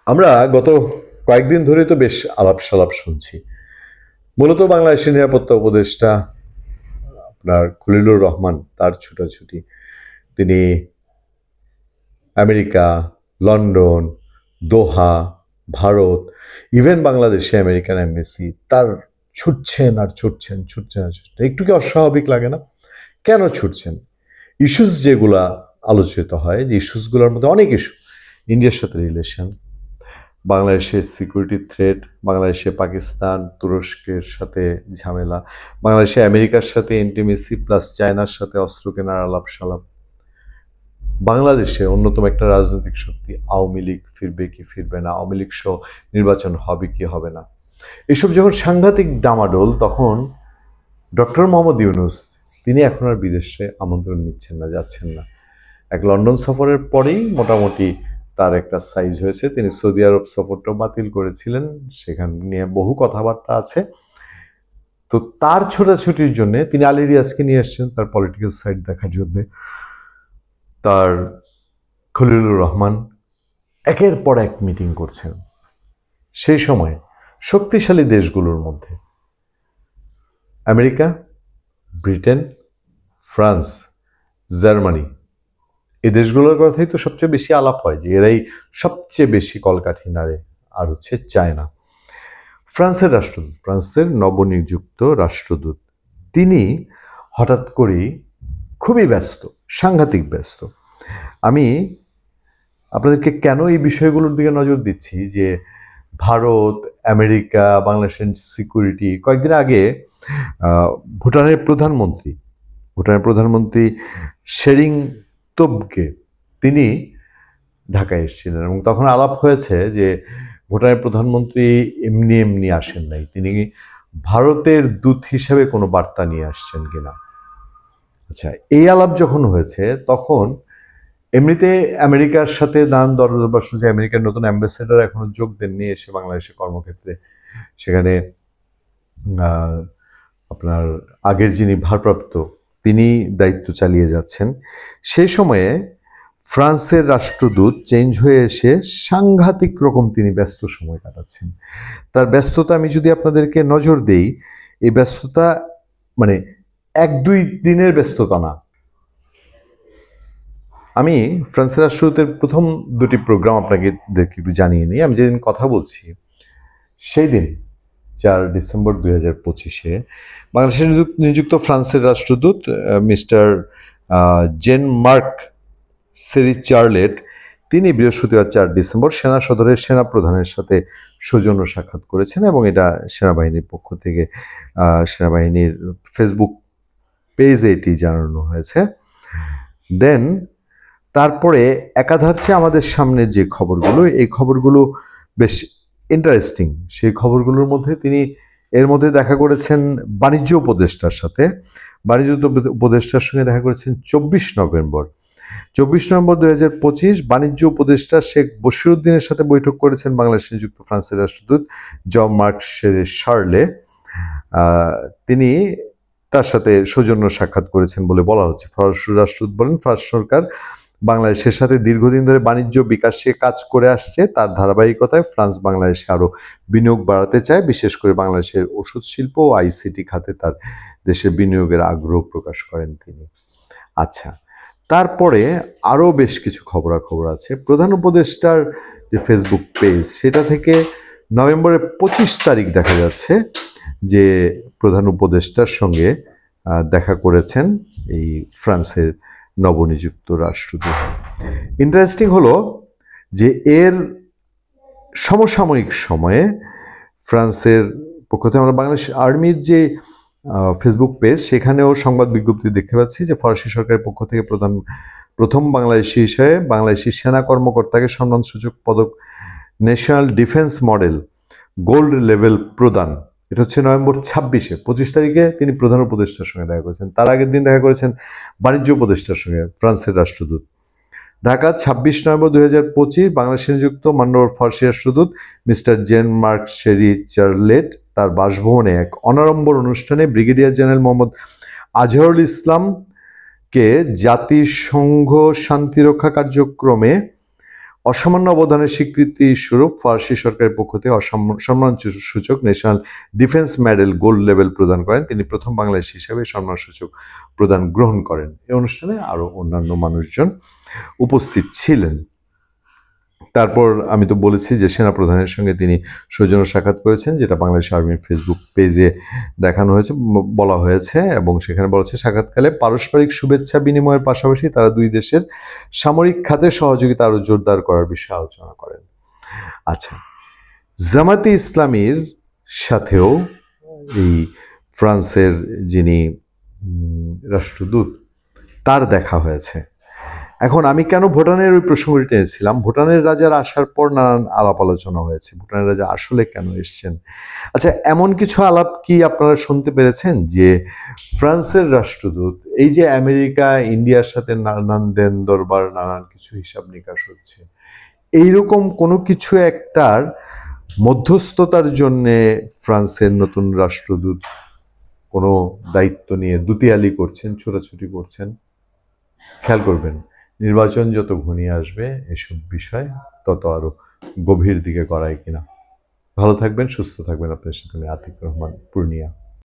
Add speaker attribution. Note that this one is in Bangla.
Speaker 1: আমরা গত কয়েকদিন ধরে তো বেশ আলাপ সালাপ শুনছি। মূলত বাংলাদেশের নিরাপত্তা উপদেষ্টা আপনার খলিলুর রহমান তার ছুটাছুটি, তিনি আমেরিকা, লন্ডন, দোহা, ভারত, ইভেন বাংলাদেশে আমেরিকান এমবেসি তার ছুটছেন আর ছুটছেন, ছুটছেন আর ছুটছেন। একটু কি অস্বাভাবিক লাগে না? কেন ছুটছেন? ইস্যুস যেগুলা আলোচিত হয়, যে ইস্যুসগুলোর মধ্যে অনেক ইস্যু, ইন্ডিয়ার সাথে রিলেশন, বাংলাদেশের সিকিউরিটি থ্রেট, বাংলাদেশে পাকিস্তান তুরস্কের সাথে ঝামেলা, বাংলাদেশে আমেরিকার সাথে ইন্টিমেসি প্লাস চায়নার সাথে অস্ত্র কেনার আলাপ সালাপ, বাংলাদেশে অন্যতম একটা রাজনৈতিক শক্তি আওয়ামী লীগ ফিরবে কি ফিরবে না, আওয়ামী লীগ সহ নির্বাচন হবে কি হবে না, এসব যখন সাংঘাতিক ডামাডোল, তখন ডক্টর মোহাম্মদ ইউনূস তিনি এখন আর বিদেশে আমন্ত্রণ নিচ্ছেন না, যাচ্ছেন না। এক লন্ডন সফরের পরেই মোটামুটি তার একটা সাইজ হয়েছে। তিনি সৌদি আরব সফরটাও বাতিল করেছিলেন, সেখান নিয়ে বহু কথাবার্তা আছে। তো তার ছোটাছুটির জন্য তিনি আলী রিয়াজকে নিয়ে আসছেন তার পলিটিক্যাল সাইড দেখার জন্য। তার খলিলুর রহমান একের পর এক মিটিং করছেন। সেই সময় শক্তিশালী দেশগুলোর মধ্যে আমেরিকা, ব্রিটেন, ফ্রান্স, জার্মানি, এই দেশগুলোর কথাই তো সবচেয়ে বেশি আলাপ হয়, যে এরাই সবচেয়ে বেশি কলকাঠি নাড়ে। আর হচ্ছে চায়না। ফ্রান্সের রাষ্ট্রদূত, ফ্রান্সের নবনিযুক্ত রাষ্ট্রদূত, তিনি হঠাৎ করেই খুবই ব্যস্ত, সাংঘাতিক ব্যস্ত। আমি আপনাদেরকে কেন এই বিষয়গুলোর দিকে নজর দিচ্ছি, যে ভারত, আমেরিকা, বাংলাদেশের সিকিউরিটি, কয়েকদিন আগে ভুটানের প্রধানমন্ত্রী শেরিং তোবগে তিনি ঢাকায় এসেছিলেন, এবং তখন আলাপ হয়েছে যে ভুটানের প্রধানমন্ত্রী এমনি এমনি আসেন নাই, তিনি ভারতের দূত হিসেবে কোনো বার্তা নিয়ে আসছেন কিনা। আচ্ছা, এই আলাপ যখন হয়েছে, তখন এমনিতে আমেরিকার সাথে দান দরদর্শ, যে আমেরিকার নতুন অ্যাম্বাসেডার এখনো যোগ দেননি এসে বাংলাদেশের কর্মক্ষেত্রে, সেখানে আপনার আগের যিনি ভারপ্রাপ্ত তিনি দায়িত্ব চালিয়ে যাচ্ছেন। সেই সময়ে ফ্রান্সের রাষ্ট্রদূত চেঞ্জ হয়ে এসে সাংঘাতিক রকম তিনি ব্যস্ত সময় কাটাচ্ছেন। তার ব্যস্ততা আমি যদি আপনাদেরকে নজর দেই, এই ব্যস্ততা মানে 1-2 দিনের ব্যস্ততা না। আমি ফ্রান্সের রাষ্ট্রদূতের প্রথম 2টি প্রোগ্রাম আপনাকে একটু জানিয়ে নিই। আমি যেদিন কথা বলছি সেই দিন 4 ডিসেম্বর 2025-এ বাংলাদেশে নিযুক্ত ফ্রান্সের রাষ্ট্রদূত মিস্টার জেন মার্ক সেরিচার্লেট, তিনি বৃহস্পতিবার 4 ডিসেম্বর সেনা সদরের সেনা প্রধানের সাথে সৌজন্য সাক্ষাৎ করেছেন, এবং এটা সেনাবাহিনীর পক্ষ থেকে সেনাবাহিনীর ফেসবুক পেজে এটি জানানো হয়েছে। দেন তারপরে একাধারছে আমাদের সামনে যে খবরগুলো, এই খবরগুলো বেশ ইন্টারেস্টিং। সেই খবরগুলোর মধ্যে তিনি এর মধ্যে দেখা করেছেন বাণিজ্য উপদেষ্টার সাথে, বাণিজ্য উপদেষ্টার সঙ্গে দেখা করেছেন 24 নভেম্বর 2025। বাণিজ্য উপদেষ্টা শেখ বশিরউদ্দিনের সাথে বৈঠক করেছেন বাংলাদেশে নিযুক্ত ফ্রান্সের রাষ্ট্রদূত জন মার্ক শার্লে। তিনি তার সাথে সৌজন্য সাক্ষাৎ করেছেন বলে বলা হচ্ছে। ফরাসি রাষ্ট্রদূত বলেন, ফ্রান্স সরকার বাংলাদেশের সাথে দীর্ঘদিন ধরে বাণিজ্য বিকাশে কাজ করে আসছে। তার ধারাবাহিকতায় ফ্রান্স বাংলাদেশে আরও বিনিয়োগ বাড়াতে চায়, বিশেষ করে বাংলাদেশের ওষুধ শিল্প ও আইসিটি খাতে তার দেশের বিনিয়োগের আগ্রহ প্রকাশ করেন তিনি। আচ্ছা, তারপরে আরও বেশ কিছু খবরাখবর আছে। প্রধান উপদেষ্টার যে ফেসবুক পেজ, সেটা থেকে নভেম্বরের 25 তারিখ দেখা যাচ্ছে যে প্রধান উপদেষ্টার সঙ্গে দেখা করেছেন এই ফ্রান্সের নবনিযুক্ত রাষ্ট্রদূত। ইন্টারেস্টিং হলো যে এর সমসাময়িক সময়ে ফ্রান্সের পক্ষ থেকে আমরা বাংলাদেশ আর্মির যে ফেসবুক পেজ, সেখানেও সংবাদ বিজ্ঞপ্তি দেখতে পাচ্ছি যে ফরাসি সরকারের পক্ষ থেকে প্রথম বাংলাদেশি হিসেবে বাংলাদেশি সেনা কর্মকর্তাকে সম্মানসূচক পদক national defence model gold level প্রদান। এটা হচ্ছে নভেম্বর 26-এ। 25 তারিখে তিনি প্রধান উপদেষ্টার সঙ্গে দেখা করেছেন। তার আগের দিন দেখা করেছেন বাণিজ্য উপদেষ্টার সঙ্গে ফ্রান্সের রাষ্ট্রদূত। ঢাকা 26 নভেম্বর 2025 বাংলাদেশে নিযুক্ত মাননীয় ফরাসি রাষ্ট্রদূত মিস্টার জেন মার্ক সেরিচার্লেট তার বাসভবনে এক অনাড়ম্বর অনুষ্ঠানে ব্রিগেডিয়ার জেনারেল মোহাম্মদ আজহারুল ইসলামকে জাতিসংঘ শান্তিরক্ষা কার্যক্রমে অসামান্য অবদানের স্বীকৃতি স্বরূপ ফরাসি সরকারের পক্ষ থেকে সম্মানসূচক national defence medal gold level প্রদান করেন। তিনি প্রথম বাংলাদেশি হিসেবে সম্মানসূচক প্রদান গ্রহণ করেন। এই অনুষ্ঠানে আরও অন্যান্য মানুষজন উপস্থিত ছিলেন। তারপর আমি তো বলেছি যে সেনাপ্রধানের সঙ্গে তিনি সৌজন্য সাক্ষাৎ করেছেন, যেটা বাংলাদেশ আর্মির ফেসবুক পেজে দেখানো হয়েছে, বলা হয়েছে, এবং সেখানে বলা হচ্ছে সাক্ষাৎকালে পারস্পরিক শুভেচ্ছা বিনিময়ের পাশাপাশি তারা দুই দেশের সামরিক খাতে সহযোগিতা আরও জোরদার করার বিষয়ে আলোচনা করেন। আচ্ছা, জামাতে ইসলামীর সাথেও এই ফ্রান্সের যিনি রাষ্ট্রদূত তার দেখা হয়েছে। এখন আমি কেন ভুটানের ওই প্রসঙ্গটি টেনেছিলাম, ভুটানের রাজার আসার পর নানান আলাপ আলোচনা হয়েছে, ভুটানের রাজা আসলে কেন এসছেন। আচ্ছা, এমন কিছু আলাপ কি আপনারা শুনতে পেরেছেন যে ফ্রান্সের রাষ্ট্রদূত, এই যে আমেরিকা ইন্ডিয়ার সাথে নানান দেন দরবার নানান কিছু হিসাব নিকাশ হচ্ছে, এইরকম কোনো কিছু একটার মধ্যস্থতার জন্যে ফ্রান্সের নতুন রাষ্ট্রদূত কোনো দায়িত্ব নিয়ে দুতিয়ালি করছেন, ছোটাছুটি করছেন? খেয়াল করবেন, নির্বাচন যত ঘনিয়ে আসবে এসব বিষয় তত আরো গভীর দিকে গড়ায় কিনা। ভালো থাকবেন, সুস্থ থাকবেন। আপনার সাথে আমি আতিক রহমান, পূর্ণিয়া।